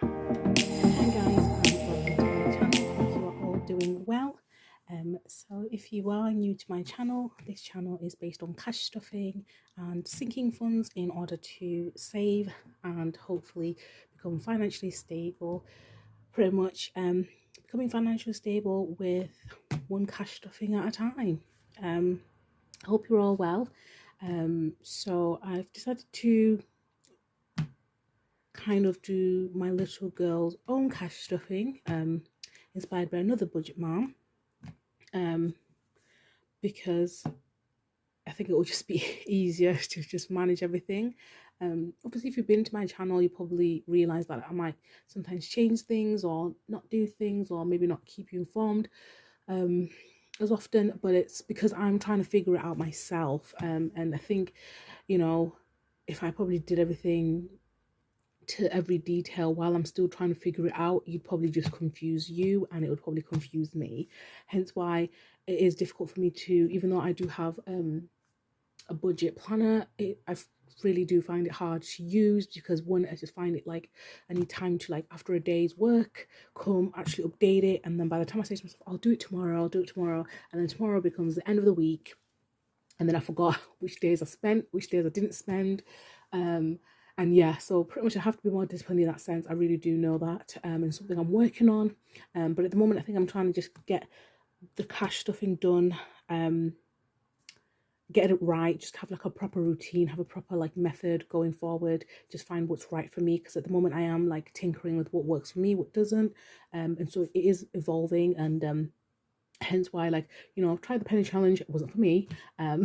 Hi guys, and welcome to my channel. Hope you are all doing well. So if you are new to my channel, this channel is based on cash stuffing and sinking funds in order to save and hopefully become financially stable. Pretty much becoming financially stable with one cash stuffing at a time. I hope you're all well. So I've decided to kind of do my little girl's own cash stuffing, inspired by another budget mom, because I think it will just be easier to just manage everything. Obviously, if you've been to my channel, you probably realize that I might sometimes change things or not do things or maybe not keep you informed as often, but it's because I'm trying to figure it out myself. And I think, you know, if I probably did everything to every detail while I'm still trying to figure it out, you'd probably just confuse you and it would probably confuse me. Hence why it is difficult for me to, even though I do have a budget planner, I really do find it hard to use because one, I just find it like I need time to, like, after a day's work, come actually update it, and then by the time I say to myself I'll do it tomorrow, and then tomorrow becomes the end of the week, and then I forgot which days I spent, which days I didn't spend. And yeah, so pretty much I have to be more disciplined in that sense. I really do know that, and something I'm working on. But at the moment, I think I'm trying to just get the cash stuffing done, get it right, just have like a proper routine, have a proper like method going forward, just find what's right for me, because at the moment I am like tinkering with what works for me, what doesn't, and so it is evolving, and hence why, like, you know, I've tried the penny challenge, it wasn't for me. um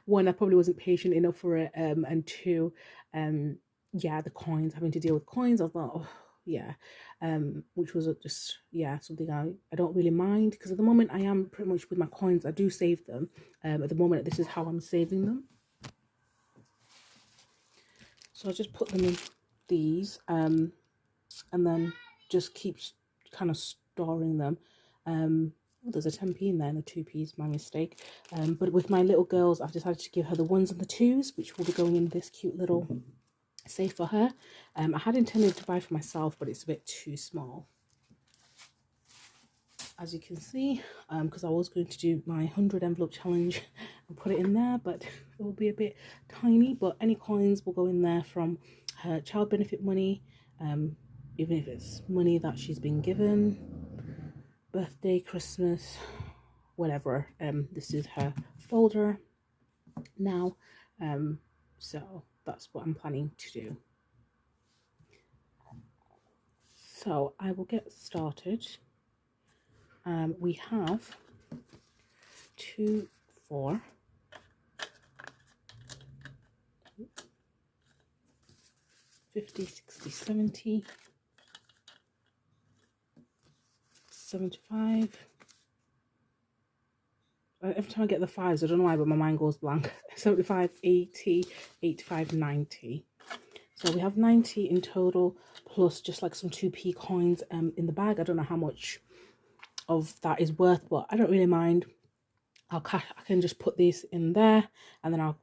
One, I probably wasn't patient enough for it, and two, yeah, the coins, having to deal with coins, I thought, oh yeah, which was just, yeah, something I don't really mind, because at the moment I am pretty much with my coins, I do save them. At the moment, this is how I'm saving them, so I just put them in these, and then just keep kind of storing them. Oh, there's a 10p in there and a 2p's, my mistake. But with my little girls, I've decided to give her the ones and the twos, which will be going in this cute little safe for her. I had intended to buy for myself, but it's a bit too small, as you can see, because I was going to do my 100 envelope challenge and put it in there, but it will be a bit tiny. But any coins will go in there from her child benefit money, even if it's money that she's been given, birthday, Christmas, whatever. This is her folder now, so that's what I'm planning to do. So I will get started. We have 2, 4, 50, 60, 70, 75. Every time I get the fives, I don't know why, but my mind goes blank. 75, 80, 85, 90. So we have 90 in total, plus just like some 2p coins in the bag. I don't know how much of that is worth, but I don't really mind. I can just put these in there, and then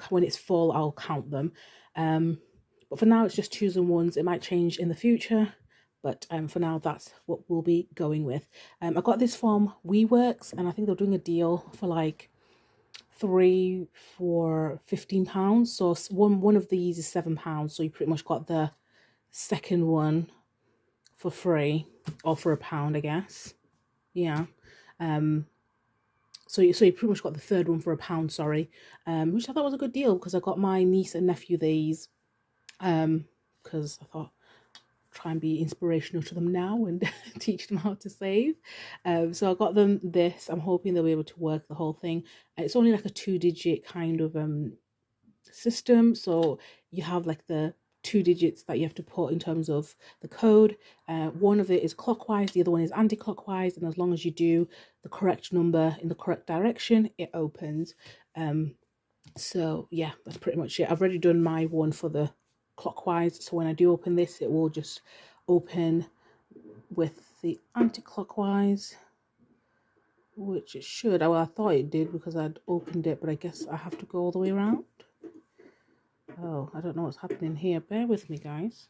when it's full, I'll count them. But for now, it's just twos and ones. It might change in the future, but for now, that's what we'll be going with. I got this from wework, and I think they're doing a deal for like 3 for £15. So one of these is £7, so you pretty much got the second one for free, or for £1, I guess. Yeah. So you pretty much got the third one for £1, sorry, which I thought was a good deal, because I got my niece and nephew these, because I thought, try and be inspirational to them now and teach them how to save. So I got them this. I'm hoping they'll be able to work the whole thing. It's only like a 2-digit kind of system, so you have like the 2 digits that you have to put in terms of the code. One of it is clockwise, the other one is anti-clockwise, and as long as you do the correct number in the correct direction, it opens. So yeah, that's pretty much it. I've already done my one for the clockwise, so when I do open this, it will just open with the anti-clockwise, which it should. Well, I thought it did because I'd opened it, but I guess I have to go all the way around. Oh, I don't know what's happening here. Bear with me, guys.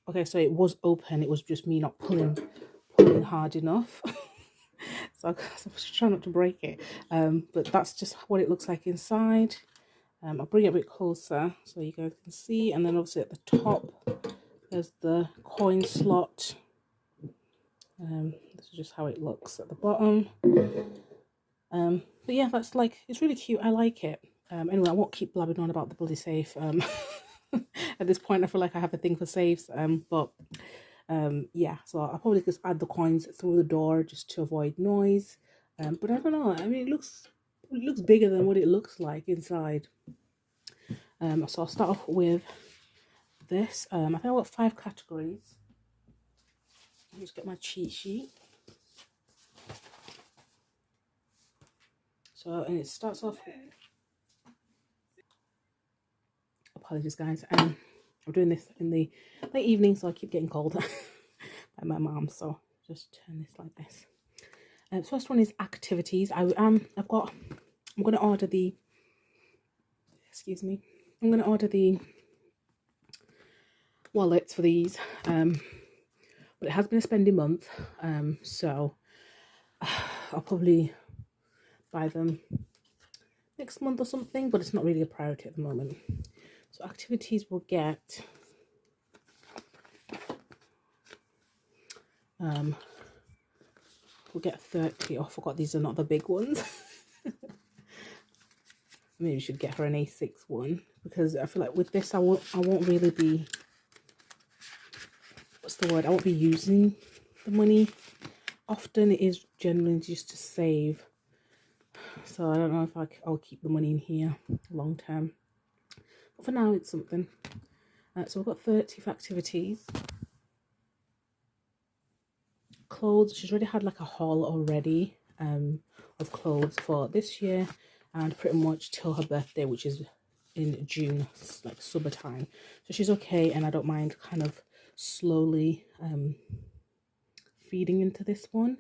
Okay, so it was open, it was just me not pulling hard enough. So I was trying not to break it. But that's just what it looks like inside. I'll bring it a bit closer so you guys can see. And then obviously at the top, there's the coin slot. This is just how it looks at the bottom. But yeah, that's like, it's really cute. I like it. Anyway, I won't keep blabbing on about the bloody safe. At this point, I feel like I have a thing for safes. Yeah, so I'll probably just add the coins through the door just to avoid noise. But I don't know. I mean, it looks bigger than what it looks like inside. So I'll start off with this. I think I've got 5 categories. I'll just get my cheat sheet. So, and it starts off. Apologies, guys. I'm doing this in the late evening, so I keep getting called by my mom. So just turn this like this. First one is activities. I'm going to order the. Excuse me. I'm going to order the wallets for these. But it has been a spending month. So I'll probably buy them next month or something. But it's not really a priority at the moment. So activities will get. We'll get 30 off. I forgot these are not the big ones. Maybe we should get her an A6 one, because I feel like with this I won't really be, what's the word, I won't be using the money often. It is generally just to save, so I don't know if I'll keep the money in here long term, but for now it's something. So we've got 30 for activities. Clothes, she's already had like a haul already of clothes for this year and pretty much till her birthday, which is in June, like summertime. So she's okay, and I don't mind kind of slowly feeding into this one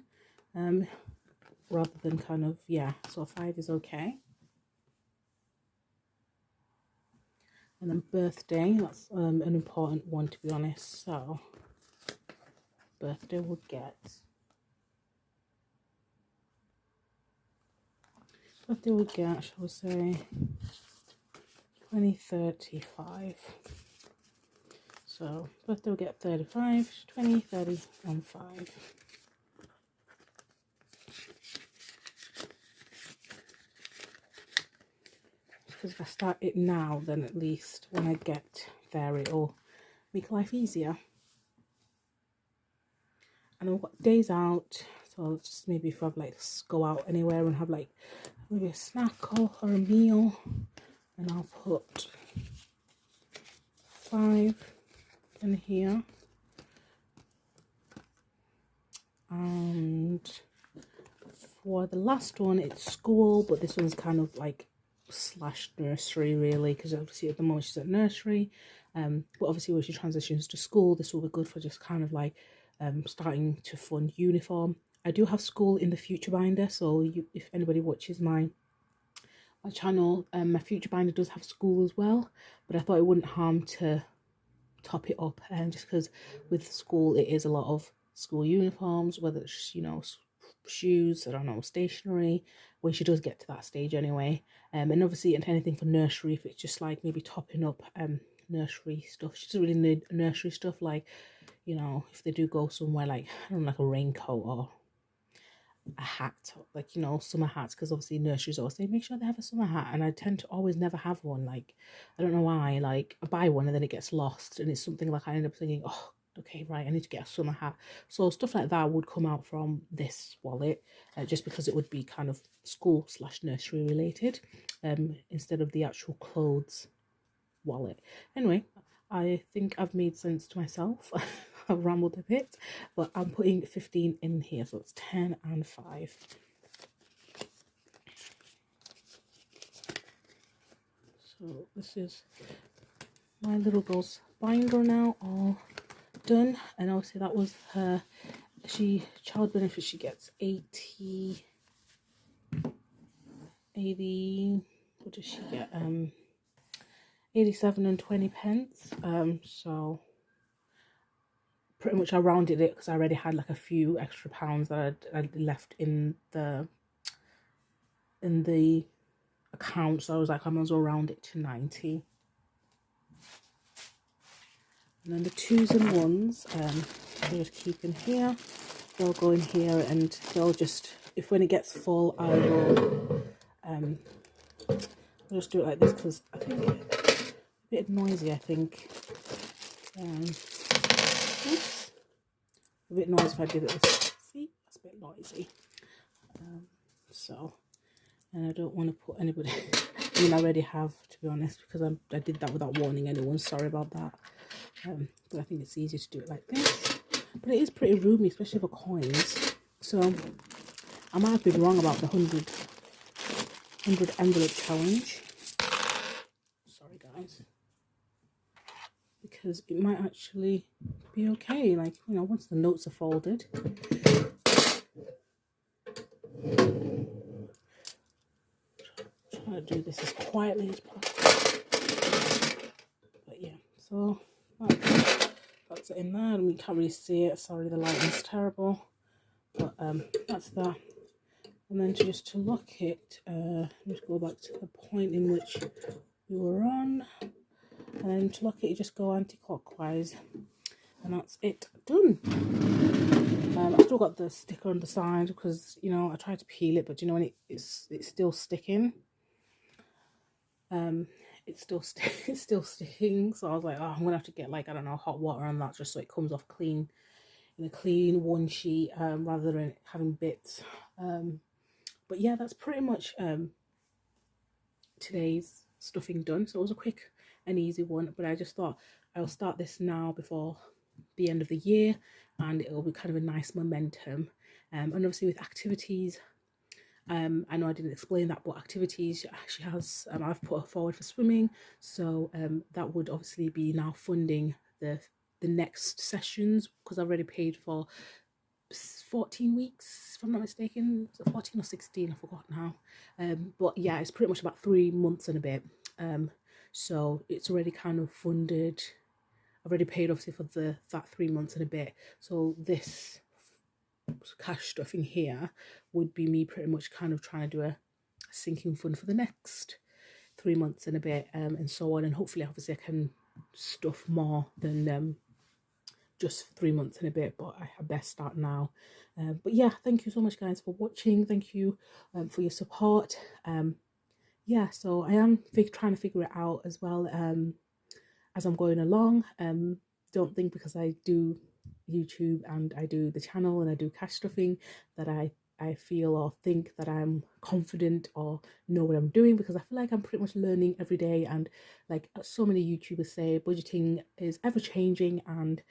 rather than kind of, yeah, so 5 is okay. And then birthday, that's an important one, to be honest. So birthday will get shall we say 20, 35. So birthday will get 35, 20, 30 and 5. Because if I start it now, then at least when I get there it'll make life easier. And I've got days out, so just maybe if I've like go out anywhere and have like maybe a snack or a meal, and I'll put 5 in here. And for the last one, it's school, but this one's kind of like slash nursery really, because obviously at the moment she's at nursery, but obviously when she transitions to school, this will be good for just kind of like starting to fund uniform. I do have school in the future binder, so if anybody watches my channel, my future binder does have school as well, but I thought it wouldn't harm to top it up, and just because with school it is a lot of school uniforms, whether it's, you know, shoes, I don't know, stationery, when she does get to that stage anyway. And obviously anything for nursery, if it's just like maybe topping up nursery stuff, she doesn't really need nursery stuff, like, you know, if they do go somewhere, like, I don't know, like a raincoat or a hat, like, you know, summer hats, because obviously nurseries always say make sure they have a summer hat, and I tend to always never have one. Like, I don't know why, like I buy one and then it gets lost, and it's something like I end up thinking, oh, okay, right, I need to get a summer hat. So stuff like that would come out from this wallet, just because it would be kind of school slash nursery related, instead of the actual clothes wallet. Anyway, I think I've made sense to myself. I've rambled a bit, but I'm putting 15 in here, so it's 10 and 5. So this is my little girl's binder now, all done. And obviously that was her child benefit. She gets 80, what does she get? 87 and 20 pence. So pretty much I rounded it because I already had like a few extra pounds that I'd left in the account, so I was like, I might as well round it to 90. And then the 2s and 1s, I'll just keep in here. They'll go in here, and they'll just, if when it gets full, I will I'll just do it like this because I think it's a bit noisy. I think oops, a bit noisy if I did it this. See, that's a bit noisy. So, and I don't want to put anybody. I mean, I already have, to be honest, because I did that without warning anyone. Sorry about that. But I think it's easier to do it like this. But it is pretty roomy, especially for coins. So I might have been wrong about the 100 envelope challenge. Sorry, guys. Because it might actually be okay. Like, you know, once the notes are folded. Try to do this as quietly as possible. But yeah, so that's it in there, and we can't really see it. Sorry, the lighting's terrible. But that's that. And then to lock it, just go back to the point in which we were on. And then to lock it, you just go anti-clockwise. And that's it, done. I've still got the sticker on the side because, you know, I tried to peel it, but you know, when it's still sticking. It's still sticking. So I was like, oh, I'm gonna have to get, like, I don't know, hot water on that just so it comes off clean in a clean one sheet, rather than having bits. But yeah, that's pretty much today's stuffing done. So it was a quick and easy one, but I just thought I'll start this now before the end of the year, and it'll be kind of a nice momentum. And obviously with activities, I know I didn't explain that, but activities she has, I've put her forward for swimming, so that would obviously be now funding the next sessions, because I've already paid for 14 weeks, if I'm not mistaken. So 14 or 16, I forgot now. But yeah, it's pretty much about 3 months and a bit. So it's already kind of funded. I've already paid obviously for that 3 months and a bit. So this cash stuff in here would be me pretty much kind of trying to do a sinking fund for the next 3 months and a bit, and so on. And hopefully, obviously, I can stuff more than just 3 months and a bit, but I best start now. But yeah, thank you so much, guys, for watching. Thank you for your support. Yeah, so I am trying to figure it out as well as I'm going along. Don't think because I do YouTube and I do the channel and I do cash stuffing that I feel or think that I'm confident or know what I'm doing, because I feel like I'm pretty much learning every day. And like so many YouTubers say, budgeting is ever changing, and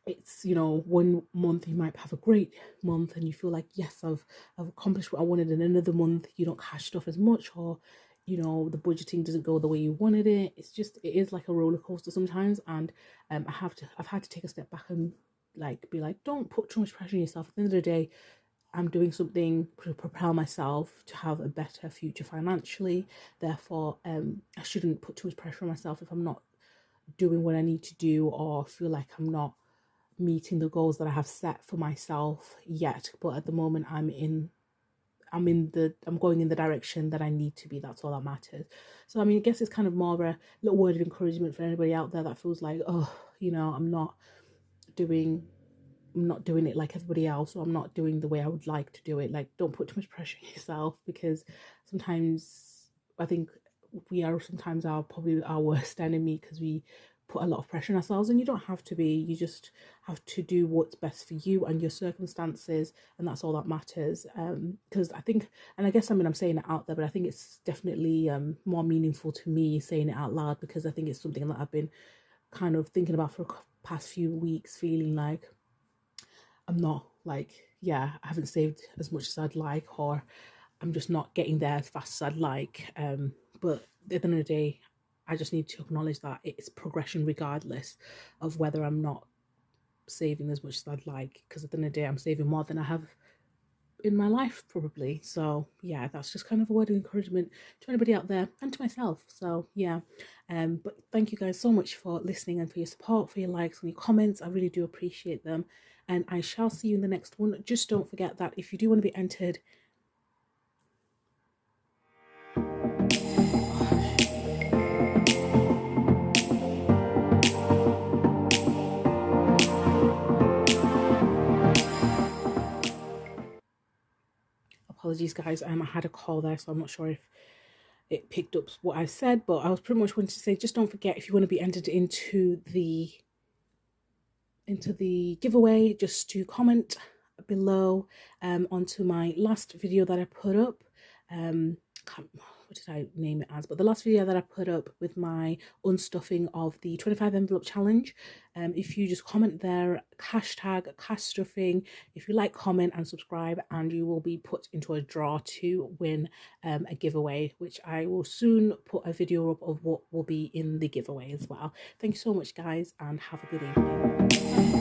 it's, you know, one month you might have a great month and you feel like, yes, I've accomplished what I wanted, and another month you don't cash stuff as much, or you know, the budgeting doesn't go the way you wanted it. It's just, it is like a roller coaster sometimes. And I've had to take a step back and like be like, don't put too much pressure on yourself. At the end of the day, I'm doing something to propel myself to have a better future financially. Therefore, I shouldn't put too much pressure on myself if I'm not doing what I need to do, or feel like I'm not meeting the goals that I have set for myself yet. But at the moment, I'm going in the direction that I need to be. That's all that matters. So I mean, I guess it's kind of more of a little word of encouragement for anybody out there that feels like, oh, you know, I'm not doing it like everybody else, or I'm not doing the way I would like to do it. Like, don't put too much pressure on yourself, because sometimes I think we are sometimes probably our worst enemy, because we put a lot of pressure on ourselves, and you don't have to be. You just have to do what's best for you and your circumstances, and that's all that matters. Because I think, and I guess, I mean, I'm saying it out there, but I think it's definitely more meaningful to me saying it out loud, because I think it's something that I've been kind of thinking about for the past few weeks, feeling like I'm not, like, yeah, I haven't saved as much as I'd like, or I'm just not getting there as fast as I'd like. But at the end of the day, I just need to acknowledge that it's progression regardless of whether I'm not saving as much as I'd like, because at the end of the day, I'm saving more than I have in my life probably. So yeah, that's just kind of a word of encouragement to anybody out there and to myself. So yeah, but thank you guys so much for listening and for your support, for your likes and your comments. I really do appreciate them, and I shall see you in the next one. Just don't forget that if you do want to be entered, apologies guys, I had a call there, so I'm not sure if it picked up what I said, but I was pretty much wanting to say, just don't forget, if you want to be entered into the giveaway, just to comment below onto my last video that I put up. What did I name it as? But the last video that I put up with my unstuffing of the 25 envelope challenge. If you just comment there, hashtag cash stuffing, if you like, comment and subscribe, and you will be put into a draw to win a giveaway, which I will soon put a video up of what will be in the giveaway as well. Thank you so much guys, and have a good evening. Bye.